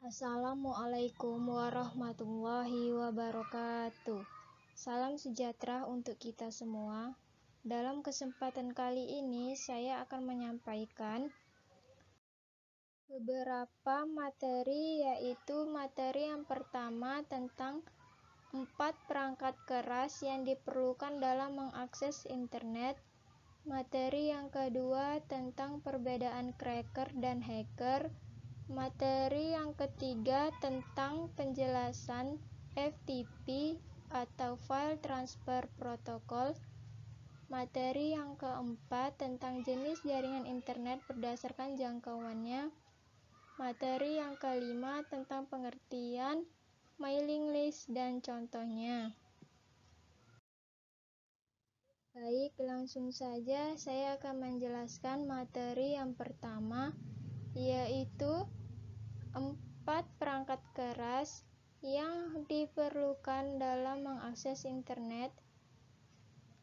Assalamualaikum warahmatullahi wabarakatuh. Salam sejahtera untuk kita semua. Dalam kesempatan kali ini, saya akan menyampaikan beberapa materi, yaitu materi yang pertama tentang 4 perangkat keras yang diperlukan dalam mengakses internet. Materi yang kedua tentang perbedaan cracker dan hacker. Materi yang ketiga tentang penjelasan FTP atau File Transfer Protocol. Materi yang keempat tentang jenis jaringan internet berdasarkan jangkauannya. Materi yang kelima tentang pengertian mailing list dan contohnya. Baik, langsung saja saya akan menjelaskan materi yang pertama, yaitu 4 perangkat keras yang diperlukan dalam mengakses internet.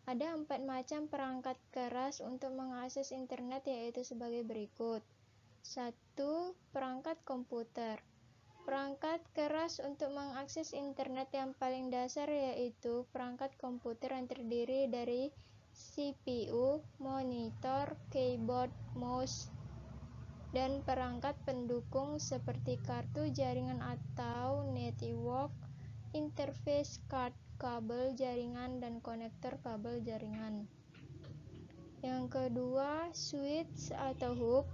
Ada 4 macam perangkat keras untuk mengakses internet, yaitu sebagai berikut. 1. Perangkat komputer. Perangkat keras untuk mengakses internet yang paling dasar yaitu perangkat komputer yang terdiri dari CPU, monitor, keyboard, mouse, dan perangkat pendukung seperti kartu jaringan atau network interface card, kabel jaringan, dan konektor kabel jaringan. Yang kedua, switch atau hub.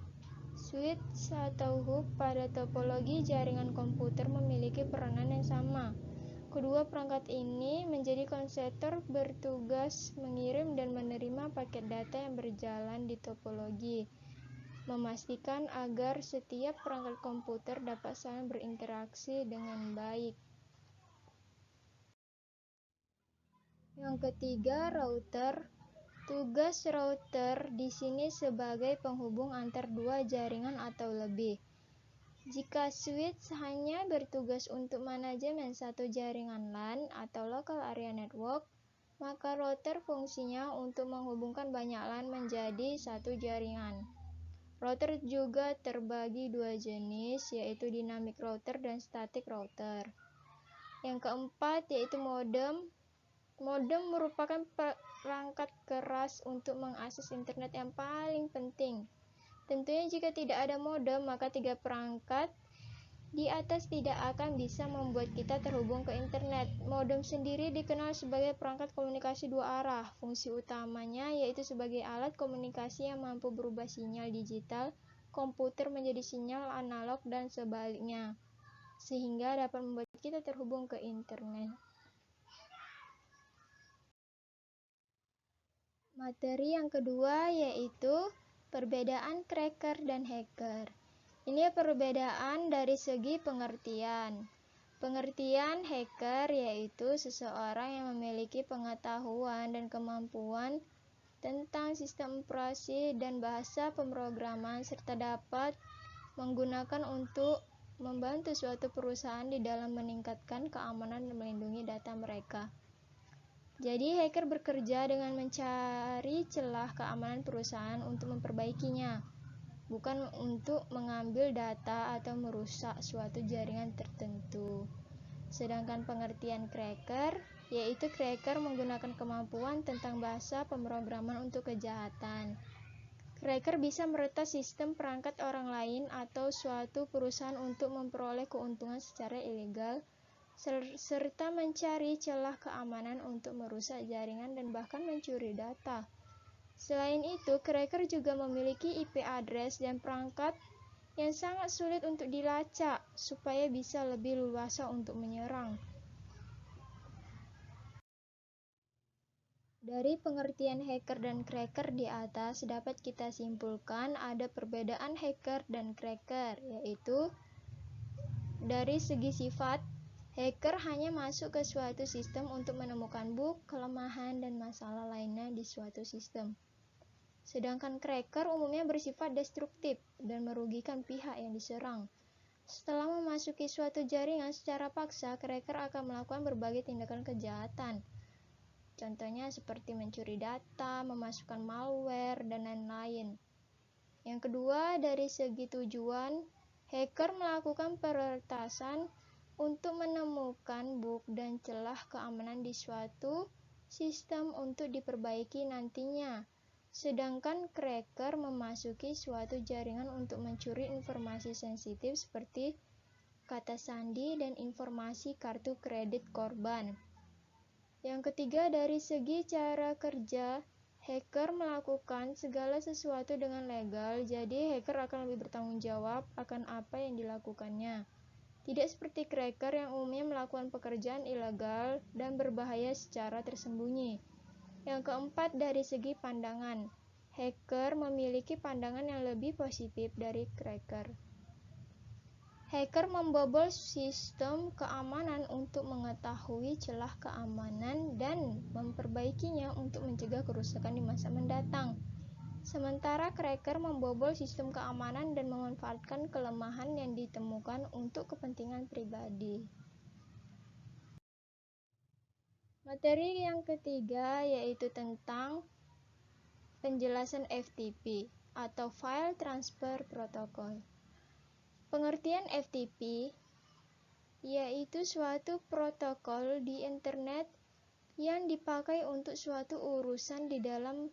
Switch atau hub pada topologi jaringan komputer memiliki peranan yang sama. Kedua perangkat ini menjadi konseptor bertugas mengirim dan menerima paket data yang berjalan di topologi, memastikan agar setiap perangkat komputer dapat saling berinteraksi dengan baik. Yang ketiga, router. Tugas router di sini sebagai penghubung antar dua jaringan atau lebih. Jika switch hanya bertugas untuk manajemen satu jaringan LAN atau local area network, maka router fungsinya untuk menghubungkan banyak LAN menjadi satu jaringan. Router juga terbagi dua jenis, yaitu dynamic router dan static router. Yang keempat yaitu modem. Modem merupakan perangkat keras untuk mengakses internet yang paling penting. Tentunya jika tidak ada modem, maka 3 perangkat di atas tidak akan bisa membuat kita terhubung ke internet. Modem sendiri dikenal sebagai perangkat komunikasi dua arah. Fungsi utamanya yaitu sebagai alat komunikasi yang mampu berubah sinyal digital komputer menjadi sinyal analog dan sebaliknya, sehingga dapat membuat kita terhubung ke internet. Materi yang kedua yaitu perbedaan cracker dan hacker. Ini perbedaan dari segi pengertian. Pengertian hacker yaitu seseorang yang memiliki pengetahuan dan kemampuan tentang sistem operasi dan bahasa pemrograman serta dapat menggunakan untuk membantu suatu perusahaan di dalam meningkatkan keamanan dan melindungi data mereka. Jadi, hacker bekerja dengan mencari celah keamanan perusahaan untuk memperbaikinya, bukan untuk mengambil data atau merusak suatu jaringan tertentu. Sedangkan pengertian cracker, yaitu cracker menggunakan kemampuan tentang bahasa pemrograman untuk kejahatan. Cracker bisa meretas sistem perangkat orang lain atau suatu perusahaan untuk memperoleh keuntungan secara ilegal, serta mencari celah keamanan untuk merusak jaringan dan bahkan mencuri data. Selain itu, cracker juga memiliki IP address dan perangkat yang sangat sulit untuk dilacak supaya bisa lebih leluasa untuk menyerang. Dari pengertian hacker dan cracker di atas dapat kita simpulkan ada perbedaan hacker dan cracker, yaitu dari segi sifat, hacker hanya masuk ke suatu sistem untuk menemukan bug, kelemahan, dan masalah lainnya di suatu sistem. Sedangkan cracker umumnya bersifat destruktif dan merugikan pihak yang diserang. Setelah memasuki suatu jaringan secara paksa, cracker akan melakukan berbagai tindakan kejahatan. Contohnya seperti mencuri data, memasukkan malware, dan lain-lain. Yang kedua, dari segi tujuan, Hacker melakukan peretasan untuk menemukan bug dan celah keamanan di suatu sistem untuk diperbaiki nantinya. Sedangkan cracker memasuki suatu jaringan untuk mencuri informasi sensitif seperti kata sandi dan informasi kartu kredit korban. Yang ketiga, dari segi cara kerja, hacker melakukan segala sesuatu dengan legal, jadi hacker akan lebih bertanggung jawab akan apa yang dilakukannya. Tidak seperti cracker yang umumnya melakukan pekerjaan ilegal dan berbahaya secara tersembunyi. Yang keempat, dari segi pandangan, hacker memiliki pandangan yang lebih positif dari cracker. Hacker membobol sistem keamanan untuk mengetahui celah keamanan dan memperbaikinya untuk mencegah kerusakan di masa mendatang. Sementara cracker membobol sistem keamanan dan memanfaatkan kelemahan yang ditemukan untuk kepentingan pribadi. Materi yang ketiga yaitu tentang penjelasan FTP atau File Transfer Protocol. Pengertian FTP yaitu suatu protokol di internet yang dipakai untuk suatu urusan di dalam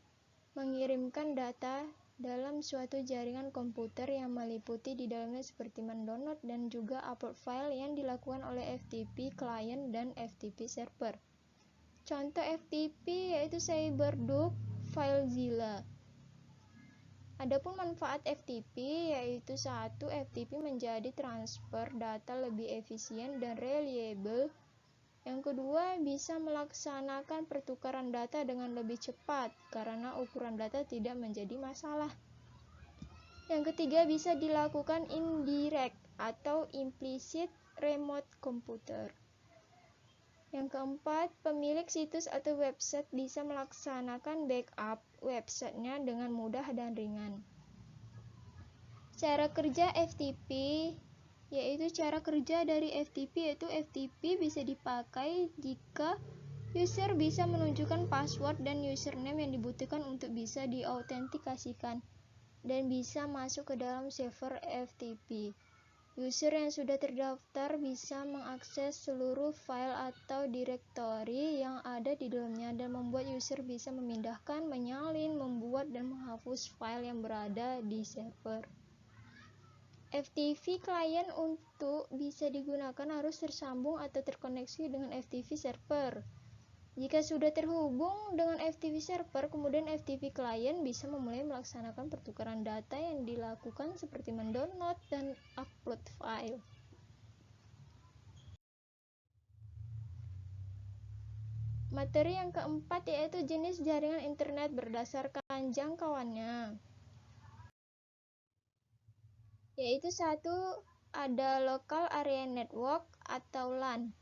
mengirimkan data dalam suatu jaringan komputer yang meliputi di dalamnya seperti mendownload dan juga upload file yang dilakukan oleh FTP client dan FTP server. Contoh FTP yaitu CyberDuck, FileZilla. Adapun manfaat FTP yaitu satu, FTP menjadi transfer data lebih efisien dan reliable. Yang kedua, bisa melaksanakan pertukaran data dengan lebih cepat karena ukuran data tidak menjadi masalah. Yang ketiga, bisa dilakukan indirect atau implicit remote computer. Yang keempat, pemilik situs atau website bisa melaksanakan backup websitenya dengan mudah dan ringan. Cara kerja FTP yaitu cara kerja dari FTP yaitu FTP bisa dipakai jika user bisa menunjukkan password dan username yang dibutuhkan untuk bisa diautentikasikan dan bisa masuk ke dalam server FTP. User yang sudah terdaftar bisa mengakses seluruh file atau direktori yang ada di dalamnya dan membuat user bisa memindahkan, menyalin, membuat, dan menghapus file yang berada di server. FTP client untuk bisa digunakan harus tersambung atau terkoneksi dengan FTP server. Jika sudah terhubung dengan FTP server, kemudian FTP client bisa memulai melaksanakan pertukaran data yang dilakukan seperti mendownload dan upload file. Materi yang keempat yaitu jenis jaringan internet berdasarkan jangkauannya. Yaitu satu, ada Local Area Network atau LAN.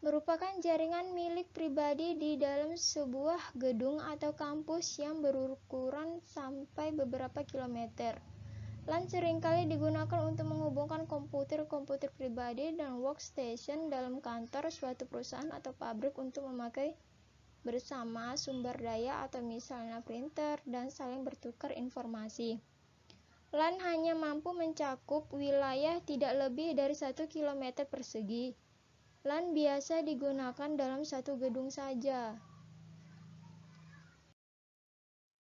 Merupakan jaringan milik pribadi di dalam sebuah gedung atau kampus yang berukuran sampai beberapa kilometer. LAN seringkali digunakan untuk menghubungkan komputer-komputer pribadi dan workstation dalam kantor suatu perusahaan atau pabrik untuk memakai bersama sumber daya atau misalnya printer dan saling bertukar informasi. LAN hanya mampu mencakup wilayah tidak lebih dari 1 km persegi. LAN biasa digunakan dalam satu gedung saja.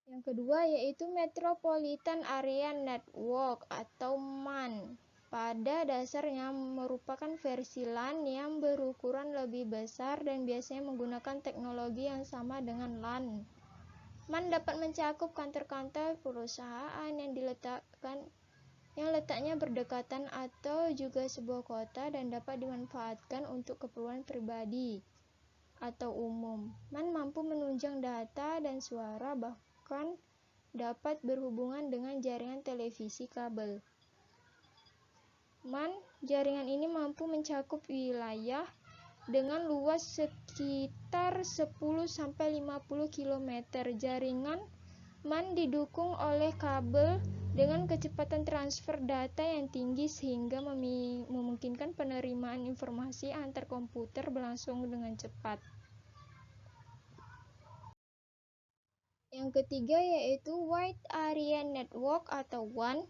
Yang kedua yaitu Metropolitan Area Network atau MAN. Pada dasarnya merupakan versi LAN yang berukuran lebih besar dan biasanya menggunakan teknologi yang sama dengan LAN. MAN dapat mencakup kantor-kantor perusahaan yang letaknya berdekatan atau juga sebuah kota dan dapat dimanfaatkan untuk keperluan pribadi atau umum. MAN mampu menunjang data dan suara, bahkan dapat berhubungan dengan jaringan televisi kabel. MAN, jaringan ini mampu mencakup wilayah dengan luas sekitar 10-50 km. Jaringan MAN didukung oleh kabel dengan kecepatan transfer data yang tinggi sehingga memungkinkan penerimaan informasi antar komputer berlangsung dengan cepat. Yang ketiga yaitu Wide Area Network atau WAN.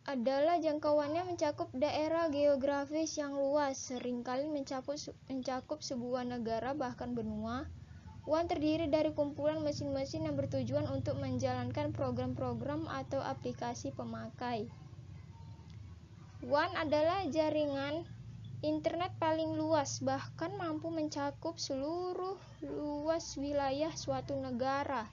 adalah jangkauannya mencakup daerah geografis yang luas, seringkali mencakup sebuah negara bahkan benua. WAN terdiri dari kumpulan mesin-mesin yang bertujuan untuk menjalankan program-program atau aplikasi pemakai. WAN adalah jaringan internet paling luas, bahkan mampu mencakup seluruh luas wilayah suatu negara.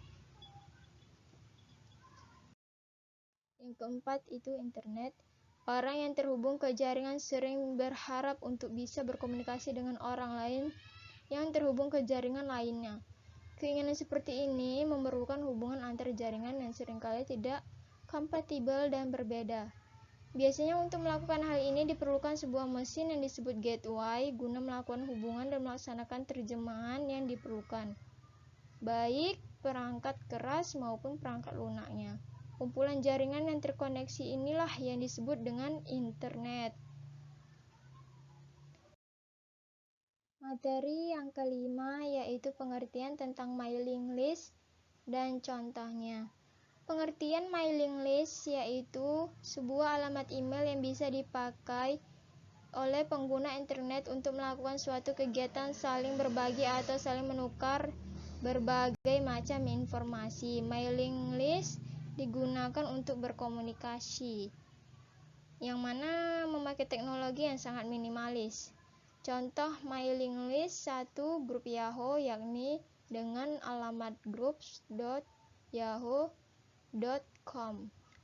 Yang keempat itu internet. Orang yang terhubung ke jaringan sering berharap untuk bisa berkomunikasi dengan orang lain yang terhubung ke jaringan lainnya. Keinginan seperti ini memerlukan hubungan antar jaringan yang seringkali tidak kompatibel dan berbeda. Biasanya untuk melakukan hal ini diperlukan sebuah mesin yang disebut gateway guna melakukan hubungan dan melaksanakan terjemahan yang diperlukan, baik perangkat keras maupun perangkat lunaknya. Kumpulan jaringan yang terkoneksi inilah yang disebut dengan internet. Materi yang kelima yaitu pengertian tentang mailing list dan contohnya. Pengertian mailing list yaitu sebuah alamat email yang bisa dipakai oleh pengguna internet untuk melakukan suatu kegiatan saling berbagi atau saling menukar berbagai macam informasi. Mailing list digunakan untuk berkomunikasi, yang mana memakai teknologi yang sangat minimalis. Contoh mailing list 1 grup Yahoo yakni dengan alamat groups.yahoo.com.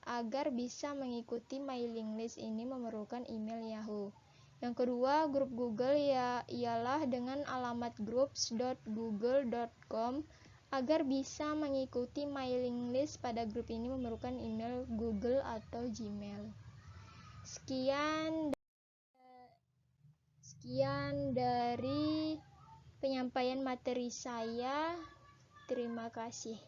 Agar bisa mengikuti mailing list ini memerlukan email Yahoo. Yang kedua, grup Google ialah dengan alamat groups.google.com. Agar bisa mengikuti mailing list pada grup ini memerlukan email Google atau Gmail. Sekian dari penyampaian materi saya. Terima kasih.